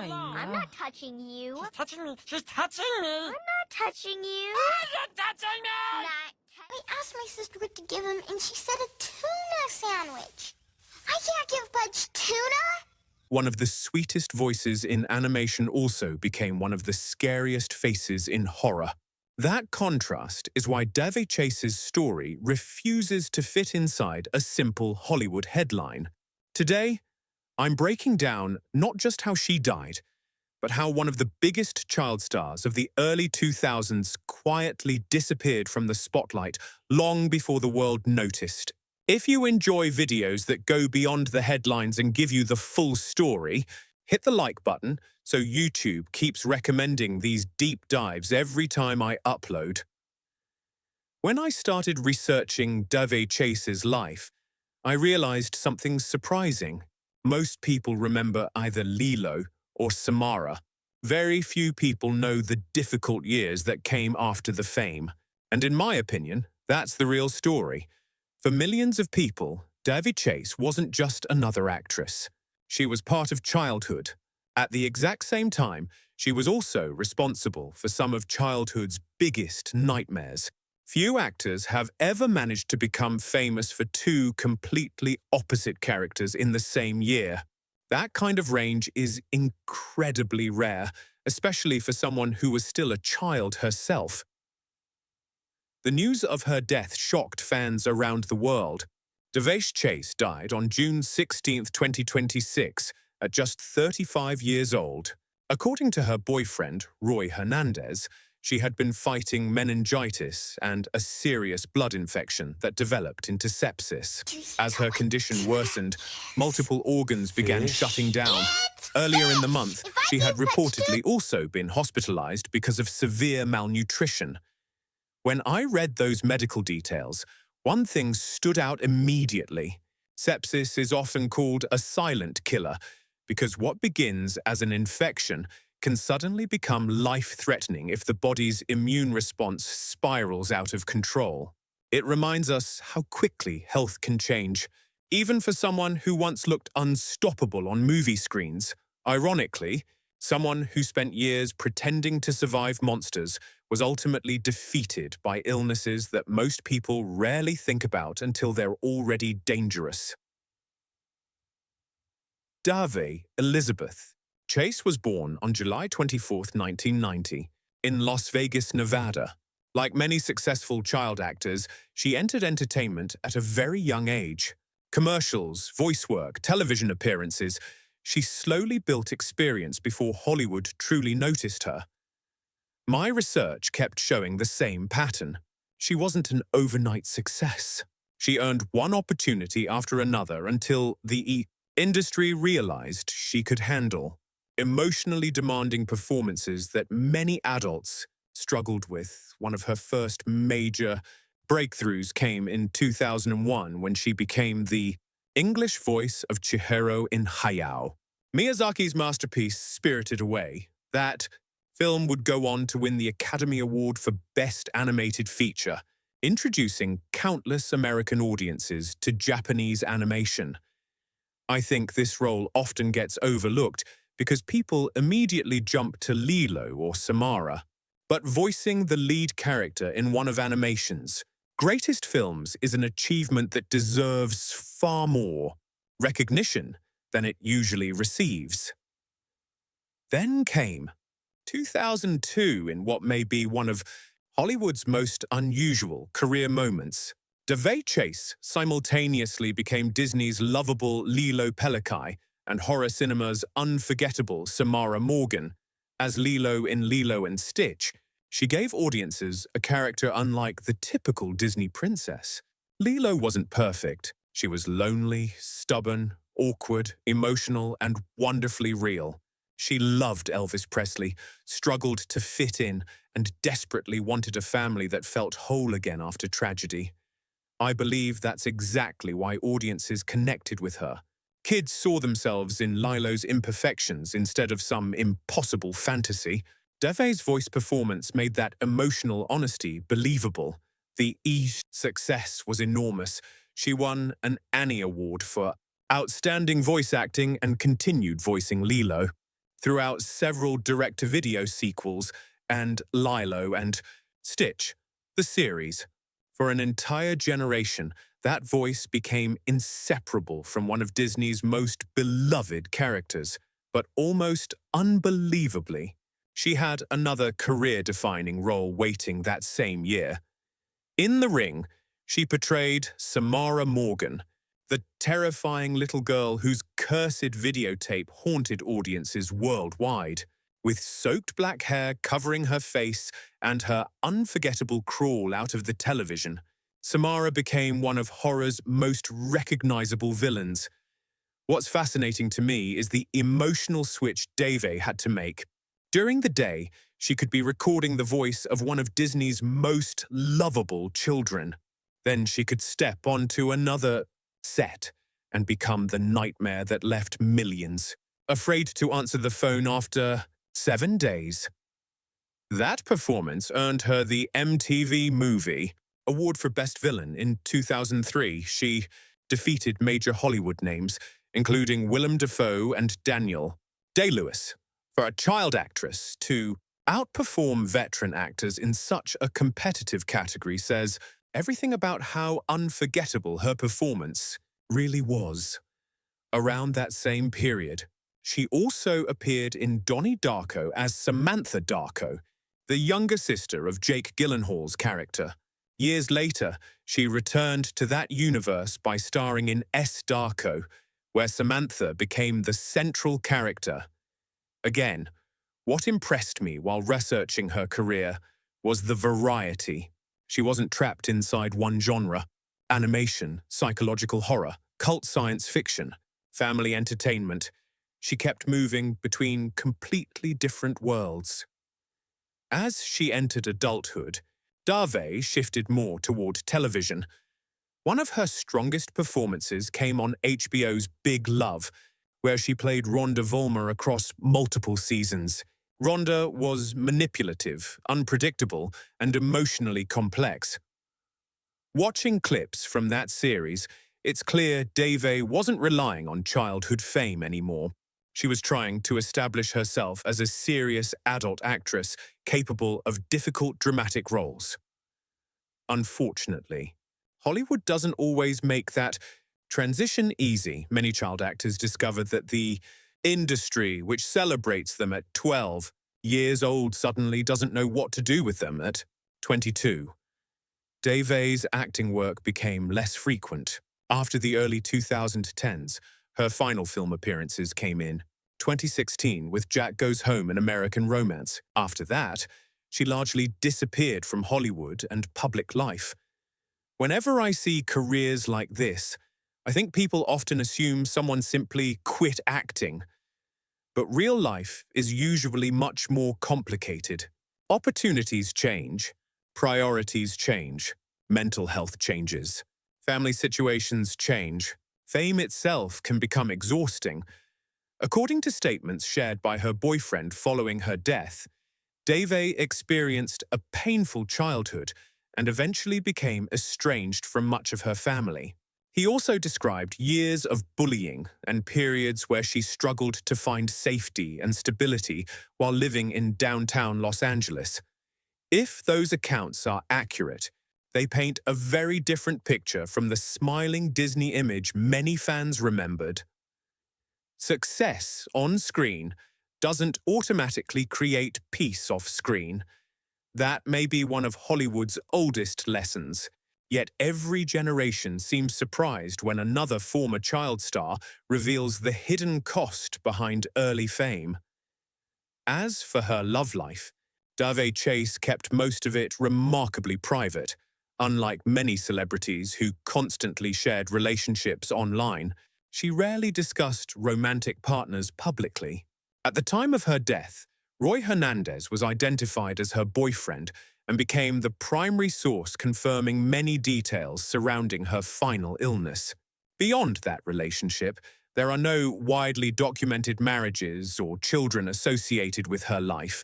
I'm not touching you. She's touching me. She's touching me. I'm not touching you. You're touching me. I asked my sister what to give him, and she said a tuna sandwich. I can't give Budge tuna. One of the sweetest voices in animation also became one of the scariest faces in horror. That contrast is why Daveigh Chase's story refuses to fit inside a simple Hollywood headline. Today, I'm breaking down not just how she died, but how one of the biggest child stars of the early 2000s quietly disappeared from the spotlight long before the world noticed. If you enjoy videos that go beyond the headlines and give you the full story, hit the like button so YouTube keeps recommending these deep dives every time I upload. When I started researching Daveigh Chase's life, I realized something surprising. Most people remember either Lilo or Samara. Very few people know the difficult years that came after the fame. And in my opinion, that's the real story. For millions of people, Daveigh Chase wasn't just another actress. She was part of childhood. At the exact same time, she was also responsible for some of childhood's biggest nightmares. Few actors have ever managed to become famous for two completely opposite characters in the same year. That kind of range is incredibly rare, especially for someone who was still a child herself. The news of her death shocked fans around the world. Daveigh Chase died on June 16, 2026, at just 35 years old. According to her boyfriend, Roy Hernandez, she had been fighting meningitis and a serious blood infection that developed into sepsis. As her condition worsened, multiple organs began shutting down. Earlier in the month, she had reportedly also been hospitalized because of severe malnutrition. When I read those medical details, one thing stood out immediately. Sepsis is often called a silent killer because what begins as an infection can suddenly become life-threatening if the body's immune response spirals out of control. It reminds us how quickly health can change, even for someone who once looked unstoppable on movie screens. Ironically, someone who spent years pretending to survive monsters was ultimately defeated by illnesses that most people rarely think about until they're already dangerous. Daveigh Elizabeth Chase was born on July 24, 1990, in Las Vegas, Nevada. Like many successful child actors, she entered entertainment at a very young age. Commercials, voice work, television appearances, she slowly built experience before Hollywood truly noticed her. My research kept showing the same pattern. She wasn't an overnight success. She earned one opportunity after another until the industry realized she could handle emotionally demanding performances that many adults struggled with. One of her first major breakthroughs came in 2001 when she became the English voice of Chihiro in Hayao, Miyazaki's masterpiece Spirited Away. That film would go on to win the Academy Award for Best Animated Feature, introducing countless American audiences to Japanese animation. I think this role often gets overlooked because people immediately jump to Lilo or Samara. But voicing the lead character in one of animation's greatest films is an achievement that deserves far more recognition than it usually receives. Then came 2002 in what may be one of Hollywood's most unusual career moments. Daveigh Chase simultaneously became Disney's lovable Lilo Pelikai and horror cinema's unforgettable Samara Morgan. As Lilo in Lilo and Stitch, she gave audiences a character unlike the typical Disney princess. Lilo wasn't perfect. She was lonely, stubborn, awkward, emotional, and wonderfully real. She loved Elvis Presley, struggled to fit in, and desperately wanted a family that felt whole again after tragedy. I believe that's exactly why audiences connected with her. Kids saw themselves in Lilo's imperfections instead of some impossible fantasy. Daveigh's voice performance made that emotional honesty believable. The success was enormous. She won an Annie Award for outstanding voice acting and continued voicing Lilo. throughout several direct-to-video sequels and Lilo and Stitch, the series. For an entire generation, that voice became inseparable from one of Disney's most beloved characters. But almost unbelievably, she had another career-defining role waiting that same year. In The Ring, she portrayed Samara Morgan, the terrifying little girl whose cursed videotape haunted audiences worldwide. With soaked black hair covering her face and her unforgettable crawl out of the television, Samara became one of horror's most recognizable villains. What's fascinating to me is the emotional switch Daveigh had to make. During the day, she could be recording the voice of one of Disney's most lovable children. Then she could step onto another set and become the nightmare that left millions, afraid to answer the phone after 7 days. That performance earned her the MTV Movie Award for Best Villain in 2003. She defeated major Hollywood names, including Willem Dafoe and Daniel Day-Lewis. For a child actress to outperform veteran actors in such a competitive category says everything about how unforgettable her performance really was. Around that same period, she also appeared in Donnie Darko as Samantha Darko, the younger sister of Jake Gyllenhaal's character. Years later, she returned to that universe by starring in S. Darko, where Samantha became the central character. Again, what impressed me while researching her career was the variety. She wasn't trapped inside one genre: animation, psychological horror, cult science fiction, family entertainment. She kept moving between completely different worlds. As she entered adulthood, Daveigh shifted more toward television. One of her strongest performances came on HBO's Big Love, where she played Rhonda Vollmer across multiple seasons. Rhonda was manipulative, unpredictable, and emotionally complex. Watching clips from that series, it's clear Daveigh wasn't relying on childhood fame anymore. She was trying to establish herself as a serious adult actress capable of difficult dramatic roles. Unfortunately, Hollywood doesn't always make that transition easy. Many child actors discovered that the industry, which celebrates them at 12 years old, suddenly doesn't know what to do with them at 22. Daveigh's acting work became less frequent. After the early 2010s, her final film appearances came in 2016 with Jack Goes Home: An American Romance. After that, she largely disappeared from Hollywood and public life. Whenever I see careers like this, I think people often assume someone simply quit acting. But real life is usually much more complicated. Opportunities change, priorities change, mental health changes, family situations change. Fame itself can become exhausting. According to statements shared by her boyfriend following her death, Daveigh experienced a painful childhood and eventually became estranged from much of her family. He also described years of bullying and periods where she struggled to find safety and stability while living in downtown Los Angeles. If those accounts are accurate, they paint a very different picture from the smiling Disney image many fans remembered. Success on screen doesn't automatically create peace off screen. That may be one of Hollywood's oldest lessons, yet every generation seems surprised when another former child star reveals the hidden cost behind early fame. As for her love life, Daveigh Chase kept most of it remarkably private. Unlike many celebrities who constantly shared relationships online, she rarely discussed romantic partners publicly. At the time of her death, Roy Hernandez was identified as her boyfriend and became the primary source confirming many details surrounding her final illness. Beyond that relationship, there are no widely documented marriages or children associated with her life.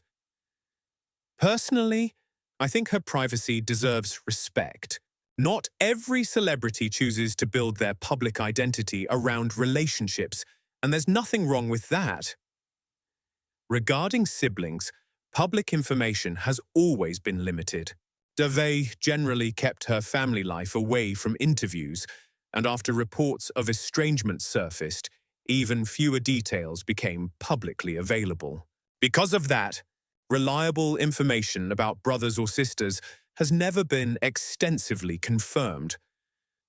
Personally, I think her privacy deserves respect. Not every celebrity chooses to build their public identity around relationships, and there's nothing wrong with that. Regarding siblings, public information has always been limited. Daveigh generally kept her family life away from interviews, and after reports of estrangement surfaced, even fewer details became publicly available. Because of that, reliable information about brothers or sisters has never been extensively confirmed.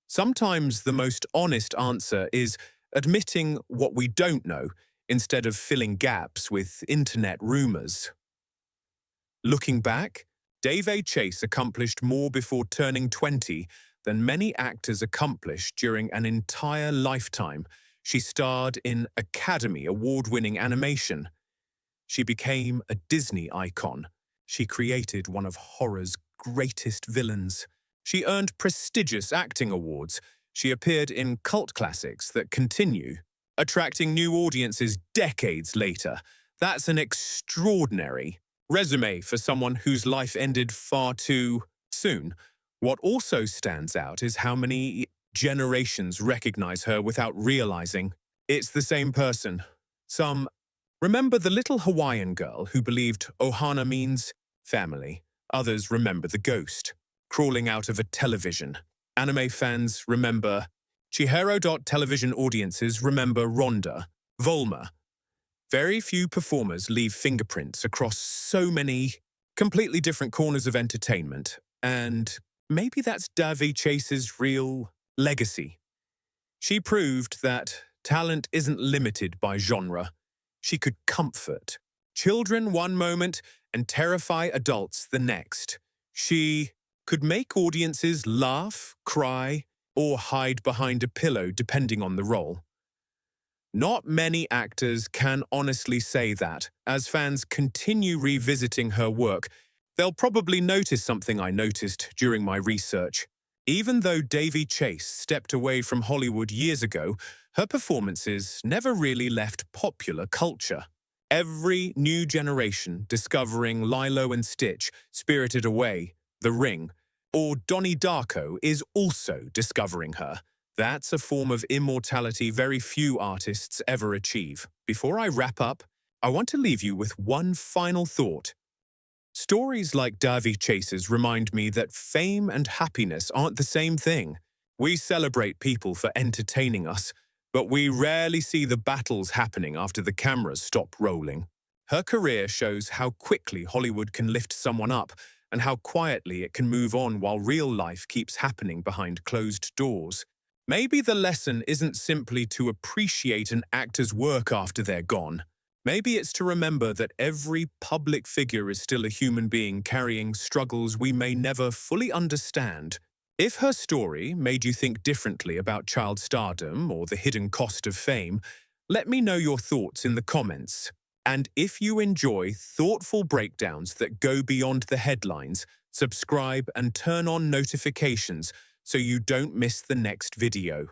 Sometimes the most honest answer is admitting what we don't know instead of filling gaps with internet rumors. Looking back, Daveigh Chase accomplished more before turning 20 than many actors accomplished during an entire lifetime. She starred in Academy Award-winning animation. She became a Disney icon. She created one of horror's greatest villains. She earned prestigious acting awards. She appeared in cult classics that continue, attracting new audiences decades later. That's an extraordinary resume for someone whose life ended far too soon. What also stands out is how many generations recognize her without realizing it's the same person. Some remember the little Hawaiian girl who believed ohana means family. Others remember the ghost crawling out of a television. Anime fans remember Chihiro. Television audiences remember Rhonda, Volma. Very few performers leave fingerprints across so many completely different corners of entertainment, and maybe that's Daveigh Chase's real legacy. She proved that talent isn't limited by genre. She could comfort children one moment and terrify adults the next. She could make audiences laugh, cry, or hide behind a pillow depending on the role. Not many actors can honestly say that. As fans continue revisiting her work, they'll probably notice something I noticed during my research. Even though Daveigh Chase stepped away from Hollywood years ago, her performances never really left popular culture. Every new generation discovering Lilo and Stitch, Spirited Away, The Ring, or Donnie Darko is also discovering her. That's a form of immortality very few artists ever achieve. Before I wrap up, I want to leave you with one final thought. Stories like Daveigh Chase's remind me that fame and happiness aren't the same thing. We celebrate people for entertaining us, but we rarely see the battles happening after the cameras stop rolling. Her career shows how quickly Hollywood can lift someone up and how quietly it can move on while real life keeps happening behind closed doors. Maybe the lesson isn't simply to appreciate an actor's work after they're gone. Maybe it's to remember that every public figure is still a human being carrying struggles we may never fully understand. If her story made you think differently about child stardom or the hidden cost of fame, let me know your thoughts in the comments. And if you enjoy thoughtful breakdowns that go beyond the headlines, subscribe and turn on notifications so you don't miss the next video.